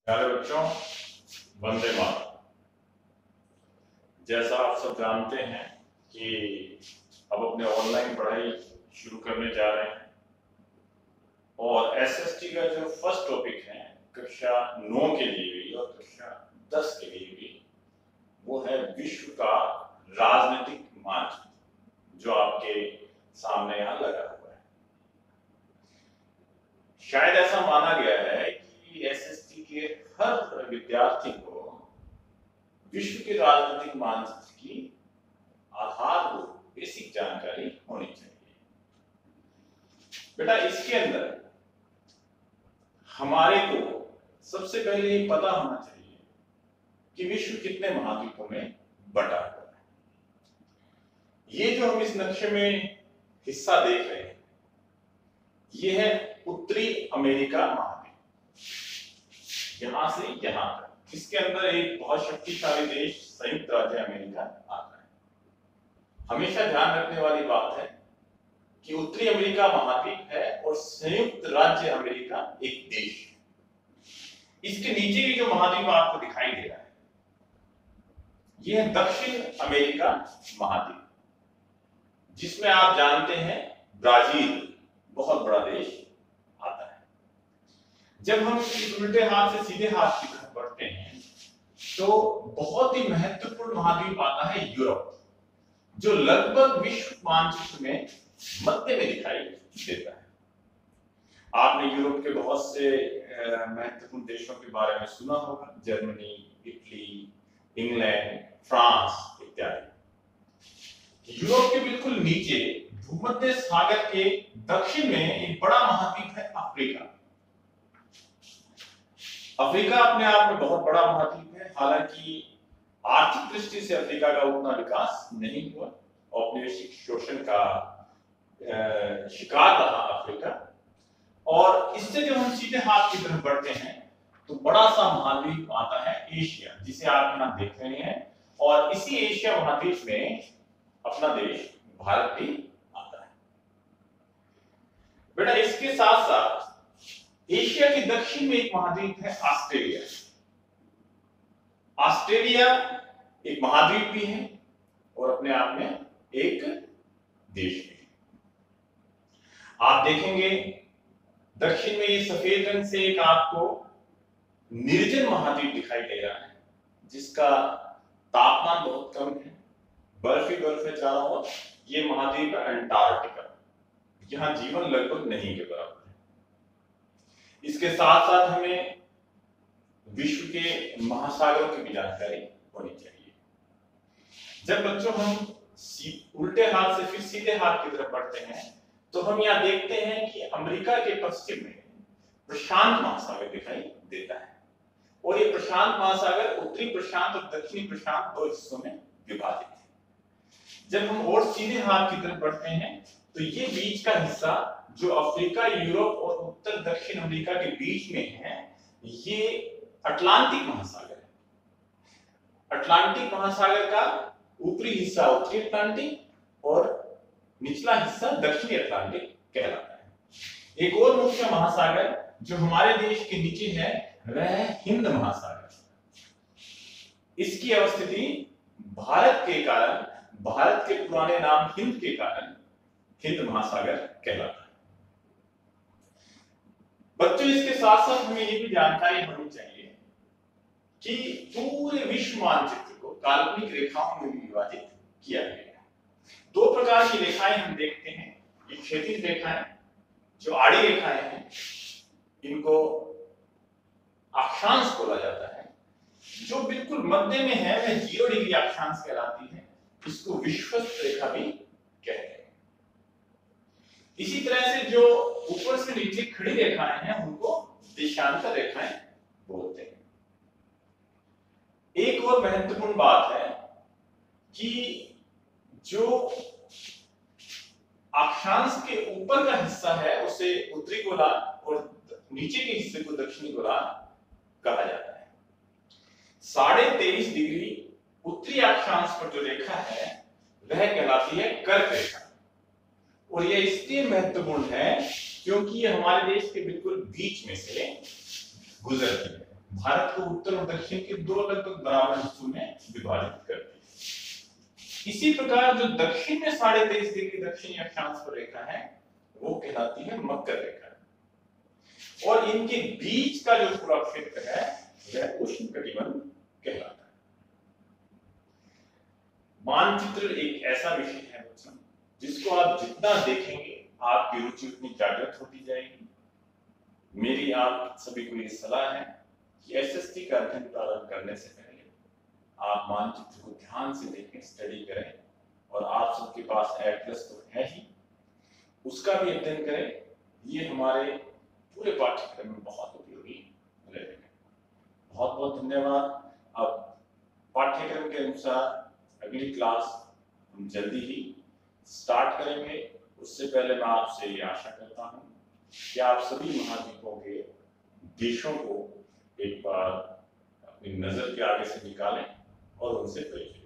प्यारे बच्चों, वंदे मातरम। जैसा आप सब जानते हैं कि अब अपने ऑनलाइन पढ़ाई शुरू करने जा रहे हैं और एसएसटी का जो फर्स्ट टॉपिक है कक्षा 9 के लिए भी और कक्षा 10 के लिए भी, वो है विश्व का राजनीतिक मानचित्र, जो आपके सामने यहाँ लगा हुआ है। शायद ऐसा माना गया है कि एसएसटी के हर विद्यार्थी को विश्व के राजनीतिक मानचित्र की आधारभूत बेसिक जानकारी होनी चाहिए। बेटा, इसके अंदर हमारे को सबसे पहले ये पता होना चाहिए कि विश्व कितने महाद्वीपों में बटा हुआ है। ये जो हम इस नक्शे में हिस्सा देख रहे हैं, ये है उत्तरी अमेरिका महाद्वीप, यहां से यहां तक। इसके अंदर एक बहुत शक्तिशाली देश संयुक्त राज्य अमेरिका आता है। हमेशा ध्यान रखने वाली बात है कि उत्तरी अमेरिका महाद्वीप है और संयुक्त राज्य अमेरिका एक देश है। इसके नीचे भी जो महाद्वीप आपको दिखाई दे रहा है, यह है दक्षिण अमेरिका महाद्वीप, जिसमें आप जानते हैं ब्राजील बहुत बड़ा देश आता है। जब हम इस उल्टे हाथ से सीधे हाथ की तरफ बढ़ते हैं तो बहुत ही महत्वपूर्ण महाद्वीप आता है यूरोप, जो लगभग विश्व मानचित्र में मध्य में दिखाई देता है। आपने यूरोप के बहुत से महत्वपूर्ण देशों के बारे में सुना होगा, जर्मनी, इटली, इंग्लैंड, फ्रांस इत्यादि। यूरोप के बिल्कुल नीचे भूमध्य सागर के दक्षिण में एक बड़ा महाद्वीप है अफ्रीका। अफ्रीका अपने आप में बहुत बड़ा महाद्वीप है। हालांकि आर्थिक दृष्टि से अफ्रीका का उतना विकास नहीं हुआ, औपनिवेशिक शोषण का शिकार रहा अफ्रीका। और इससे जब हम सीधे हाथ की तरफ बढ़ते हैं तो बड़ा सा महाद्वीप आता है एशिया, जिसे आप यहाँ देख रहे हैं। और इसी एशिया महाद्वीप में अपना देश भारत भी आता है। बेटा, इसके साथ साथ एशिया के दक्षिण में एक महाद्वीप है ऑस्ट्रेलिया। ऑस्ट्रेलिया एक महाद्वीप भी है और अपने आप में एक देश भी है। आप देखेंगे दक्षिण में ये सफेद रंग से एक आपको निर्जन महाद्वीप दिखाई दे रहा है, जिसका तापमान बहुत कम है, बर्फ ही बर्फ है चारों ओर। ये महाद्वीप है अंटार्कटिका। यहां जीवन लगभग नहीं के बराबर है। इसके साथ साथ हमें विश्व के महासागरों की भी जानकारी होनी चाहिए। जब बच्चों हम उल्टे हाथ से फिर सीधे हाथ की तरफ बढ़ते हैं तो हम यहाँ देखते हैं कि अमेरिका के पश्चिम में प्रशांत महासागर दिखाई देता है। और ये प्रशांत महासागर उत्तरी प्रशांत और दक्षिणी प्रशांत दो हिस्सों में विभाजित है। जब हम और सीधे हाथ की तरफ बढ़ते हैं तो ये बीच का हिस्सा जो अफ्रीका, यूरोप और उत्तर दक्षिण अमेरिका के बीच में है, ये अटलांटिक महासागर है। अटलांटिक महासागर का ऊपरी हिस्सा उत्तरी अटलांटिक और निचला हिस्सा दक्षिणी अटलांटिक कहलाता है। एक और मुख्य महासागर जो हमारे देश के नीचे है वह है हिंद महासागर। इसकी अवस्थिति भारत के कारण, भारत के पुराने नाम हिंद के कारण हिंद महासागर कहलाता है। बच्चों, इसके साथ साथ हमें ये भी जानकारी होनी चाहिए कि पूरे विश्व मानचित्र को काल्पनिक रेखाओं में भी विभाजित किया गया है। दो प्रकार की रेखाएं हम देखते हैं। ये क्षैतिज रेखाएं जो आड़ी रेखाएं हैं, इनको अक्षांश बोला जाता है। जो बिल्कुल मध्य में है वह 0 डिग्री अक्षांश कहलाती है। इसको विश्वस्त रेखा भी कहते हैं। इसी तरह से जो ऊपर से नीचे खड़ी रेखाएं हैं उनको देशांतर रेखाएं बोलते हैं। एक और महत्वपूर्ण बात है कि जो अक्षांश के ऊपर का हिस्सा है उसे उत्तरी गोलार्ध और नीचे के हिस्से को दक्षिणी गोलार्ध कहा जाता है। 23.5 डिग्री उत्तरी अक्षांश पर जो रेखा है वह कहलाती है कर्क रेखा। और यह इसलिए महत्वपूर्ण है क्योंकि ये हमारे देश के बिल्कुल बीच में से गुजरती है। भारत को उत्तर और दक्षिण के दो लगभग बराबर हिस्सों में विभाजित करती है। इसी प्रकार जो दक्षिण में 23.5 डिग्री दक्षिणी अक्षांश पर रेखा है वो कहलाती है मकर रेखा, और इनके बीच का जो पूरा क्षेत्र है वह उष्णकटिबंध कहलाता है। मानचित्र एक ऐसा विषय है बच्चों जिसको आप जितना देखेंगे आपकी रुचि उतनी जागृत होती जाएगी। मेरी आप सभी को ये सलाह है कि एसएसटी का अध्ययन प्रारंभ करने से पहले आप मानचित्र को ध्यान से देखें, स्टडी करें, और आप सबके पास एटलस तो है ही, उसका भी अध्ययन करें। ये हमारे पूरे पाठ्यक्रम में बहुत उपयोगी रहेगा। बहुत बहुत धन्यवाद। अब पाठ्यक्रम के अनुसार अगली क्लास हम जल्दी ही स्टार्ट करेंगे। उससे पहले मैं आपसे ये आशा करता हूँ कि आप सभी महाद्वीपों के देशों को एक बार अपनी नजर के आगे से निकालें और उनसे परिचय